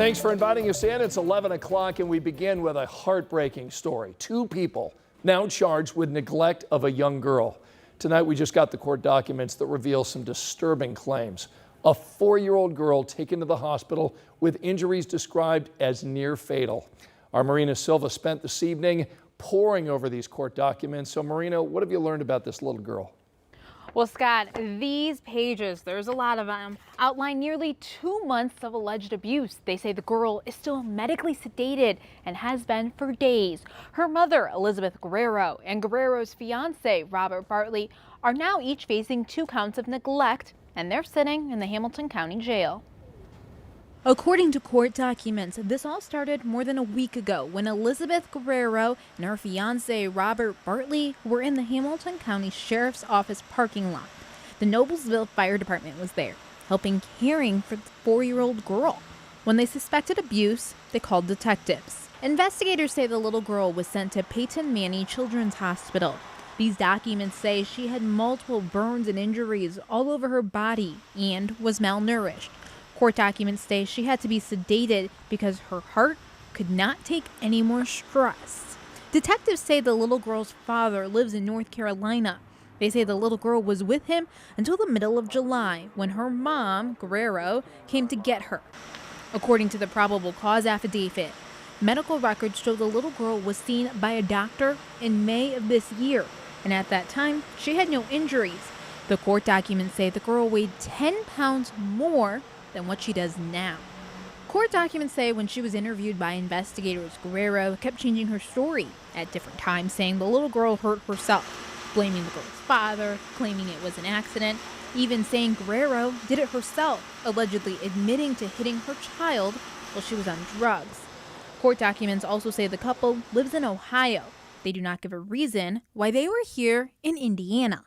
Thanks for inviting us in. It's 11 o'clock and we begin with a heartbreaking story. Two people now charged with neglect of a young girl. Tonight we just got the court documents that reveal some disturbing claims. A 4-year-old girl taken to the hospital with injuries described as near fatal. Our Marina Silva spent this evening poring over these court documents. So Marina, what have you learned about this little girl? Well, Scott, these pages, there's a lot of them, outline nearly 2 months of alleged abuse. They say the girl is still medically sedated and has been for days. Her mother, Elizabeth Guerrero, and Guerrero's fiance, Robert Bartley, are now each facing 2 counts of neglect, and they're sitting in the Hamilton County Jail. According to court documents, this all started more than a week ago when Elizabeth Guerrero and her fiance Robert Bartley were in the Hamilton County Sheriff's Office parking lot. The Noblesville Fire Department was there, helping caring for the 4-year-old girl. When they suspected abuse, they called detectives. Investigators say the little girl was sent to Peyton Manny Children's Hospital. These documents say she had multiple burns and injuries all over her body and was malnourished. Court documents say she had to be sedated because her heart could not take any more stress. Detectives say the little girl's father lives in North Carolina. They say the little girl was with him until the middle of July when her mom, Guerrero, came to get her. According to the probable cause affidavit, medical records show the little girl was seen by a doctor in May of this year, and at that time, she had no injuries. The court documents say the girl weighed 10 pounds more than what she does now. Court documents say when she was interviewed by investigators, Guerrero kept changing her story at different times, saying the little girl hurt herself, blaming the girl's father, claiming it was an accident, even saying Guerrero did it herself, allegedly admitting to hitting her child while she was on drugs. Court documents also say the couple lives in Ohio. They do not give a reason why they were here in Indiana.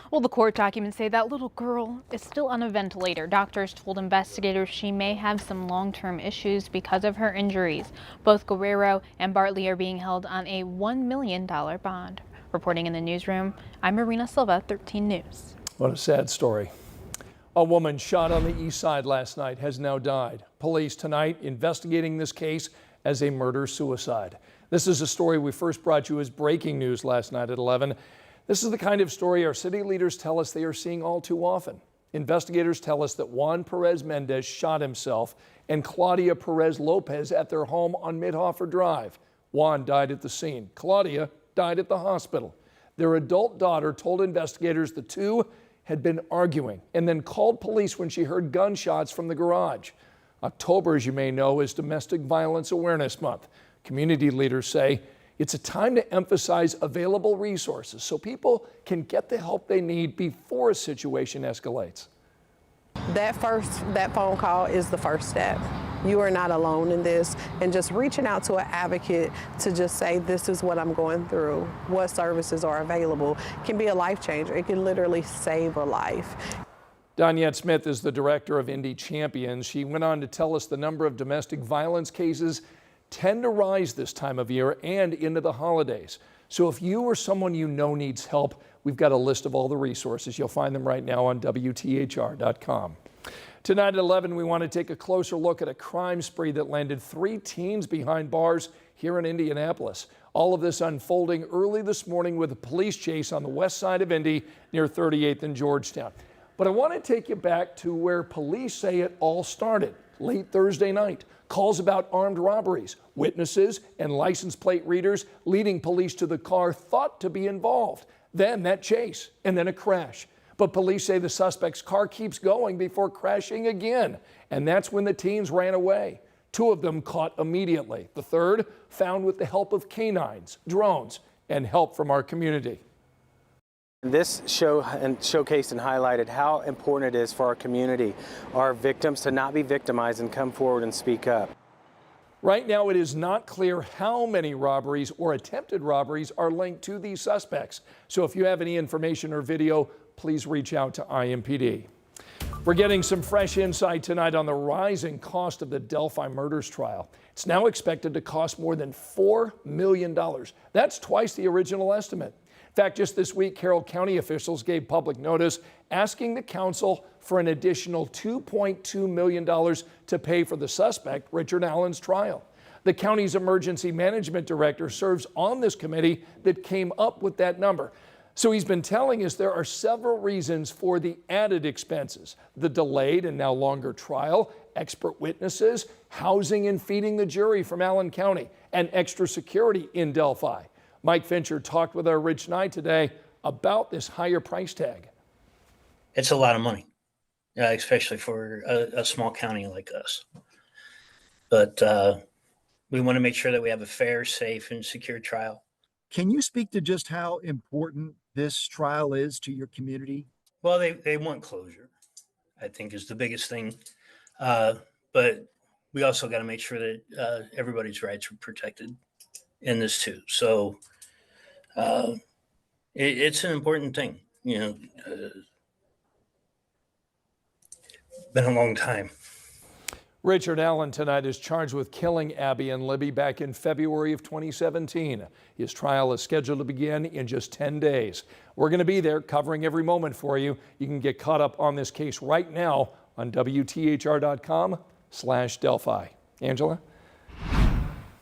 Well, the court documents say that little girl is still on a ventilator. Doctors told investigators she may have some long-term issues because of her injuries. Both Guerrero and Bartley are being held on a $1 million bond. Reporting in the newsroom, I'm Marina Silva, 13 News. What a sad story. A woman shot on the east side last night has now died. Police tonight investigating this case as a murder-suicide. This is a story we first brought you as breaking news last night at 11. This is the kind of story our city leaders tell us they are seeing all too often. Investigators tell us that Juan Perez Mendez shot himself and Claudia Perez Lopez at their home on Midhofer Drive. Juan died at the scene. Claudia died at the hospital. Their adult daughter told investigators the two had been arguing and then called police when she heard gunshots from the garage. October, as you may know, is Domestic Violence Awareness Month. Community leaders say it's a time to emphasize available resources so people can get the help they need before a situation escalates. That phone call is the first step. You are not alone in this, and just reaching out to an advocate to just say, this is what I'm going through, what services are available, can be a life changer. It can literally save a life. Donyette Smith is the director of Indy Champions. She went on to tell us the number of domestic violence cases tend to rise this time of year and into the holidays. So if you or someone you know needs help, we've got a list of all the resources. You'll find them right now on WTHR.com. Tonight at 11, we want to take a closer look at a crime spree that landed 3 teens behind bars here in Indianapolis. All of this unfolding early this morning with a police chase on the west side of Indy near 38th and Georgetown. But I want to take you back to where police say it all started, late Thursday night. Calls about armed robberies, witnesses and license plate readers leading police to the car thought to be involved. Then that chase and then a crash. But police say the suspect's car keeps going before crashing again. And that's when the teens ran away. 2 of them caught immediately. The third found with the help of canines, drones, and help from our community. This showcased and highlighted how important it is for our community, our victims, to not be victimized and come forward and speak up. Right now, it is not clear how many robberies or attempted robberies are linked to these suspects. So if you have any information or video, please reach out to IMPD. We're getting some fresh insight tonight on the rising cost of the Delphi murders trial. It's now expected to cost more than $4 million. That's twice the original estimate. In fact, just this week, Carroll County officials gave public notice asking the council for an additional $2.2 million to pay for the suspect, Richard Allen's trial. The county's emergency management director serves on this committee that came up with that number. So he's been telling us there are several reasons for the added expenses: the delayed and now longer trial, expert witnesses, housing and feeding the jury from Allen County, and extra security in Delphi. Mike Fincher talked with our Rich Nye today about this higher price tag. It's a lot of money, especially for a small county like us. But we want to make sure that we have a fair, safe, and secure trial. Can you speak to just how important this trial is to your community? Well, they want closure, I think, is the biggest thing. But we also got to make sure that everybody's rights are protected in this too. So it's an important thing. You know, been a long time. Richard Allen tonight is charged with killing Abby and Libby back in February of 2017. His trial is scheduled to begin in just 10 days. We're going to be there covering every moment for you. You can get caught up on this case right now on WTHR.com/Delphi. Angela?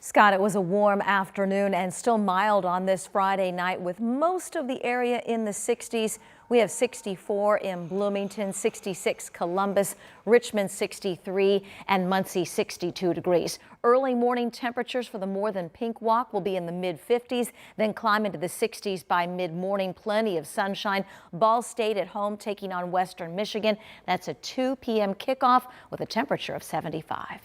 Scott, it was a warm afternoon and still mild on this Friday night with most of the area in the 60s. We have 64 in Bloomington, 66 Columbus, Richmond 63, and Muncie 62 degrees. Early morning temperatures for the More Than Pink Walk will be in the mid-50s, then climb into the 60s by mid-morning. Plenty of sunshine. Ball State at home taking on Western Michigan. That's a 2 p.m. kickoff with a temperature of 75.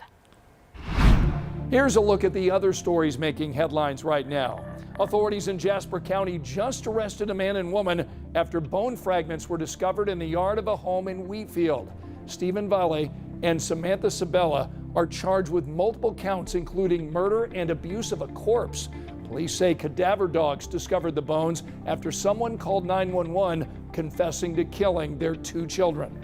Here's a look at the other stories making headlines right now. Authorities in Jasper County just arrested a man and woman after bone fragments were discovered in the yard of a home in Wheatfield. Stephen Valle and Samantha Sabella are charged with multiple counts, including murder and abuse of a corpse. Police say cadaver dogs discovered the bones after someone called 911 confessing to killing their 2 children.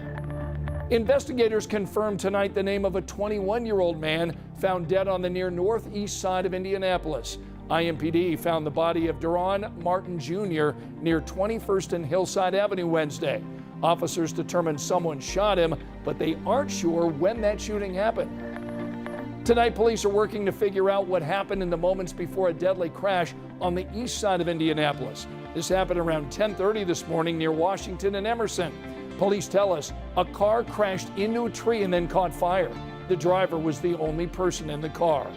Investigators confirmed tonight the name of a 21-year-old man found dead on the near northeast side of Indianapolis. IMPD found the body of Deron Martin Jr. near 21st and Hillside Avenue Wednesday. Officers determined someone shot him, but they aren't sure when that shooting happened. Tonight, police are working to figure out what happened in the moments before a deadly crash on the east side of Indianapolis. This happened around 10:30 this morning near Washington and Emerson. Police tell us a car crashed into a tree and then caught fire. The driver was the only person in the car.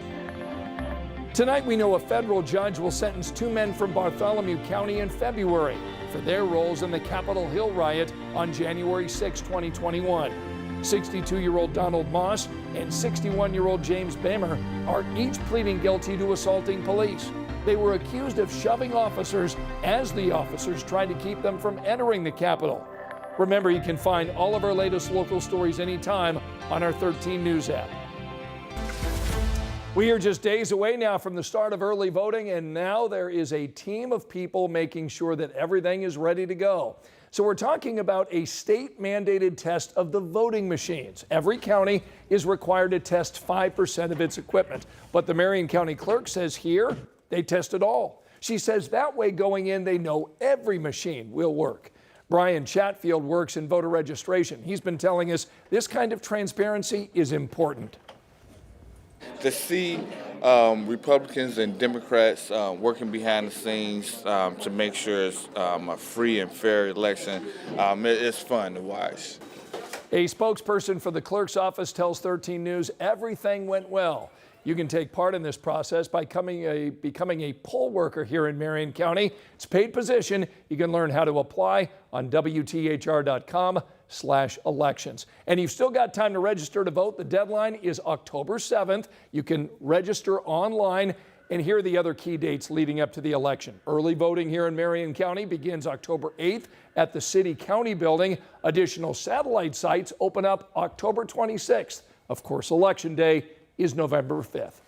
Tonight, we know a federal judge will sentence 2 men from Bartholomew County in February for their roles in the Capitol Hill riot on January 6, 2021. 62-year-old Donald Moss and 61-year-old James Bamer are each pleading guilty to assaulting police. They were accused of shoving officers as the officers tried to keep them from entering the Capitol. Remember, you can find all of our latest local stories anytime on our 13 News app. We are just days away now from the start of early voting, and now there is a team of people making sure that everything is ready to go. So we're talking about a state-mandated test of the voting machines. Every county is required to test 5% of its equipment, but the Marion County Clerk says here they test it all. She says that way going in, they know every machine will work. Brian Chatfield works in voter registration. He's been telling us this kind of transparency is important. To see Republicans and Democrats working behind the scenes to make sure it's a free and fair election, it's fun to watch. A spokesperson for the clerk's office tells 13 News everything went well. You can take part in this process by becoming a poll worker here in Marion County. It's a paid position. You can learn how to apply on WTHR.com/elections. And you've still got time to register to vote. The deadline is October 7th. You can register online. And here are the other key dates leading up to the election. Early voting here in Marion County begins October 8th at the City County Building. Additional satellite sites open up October 26th. Of course, Election Day is November 5th.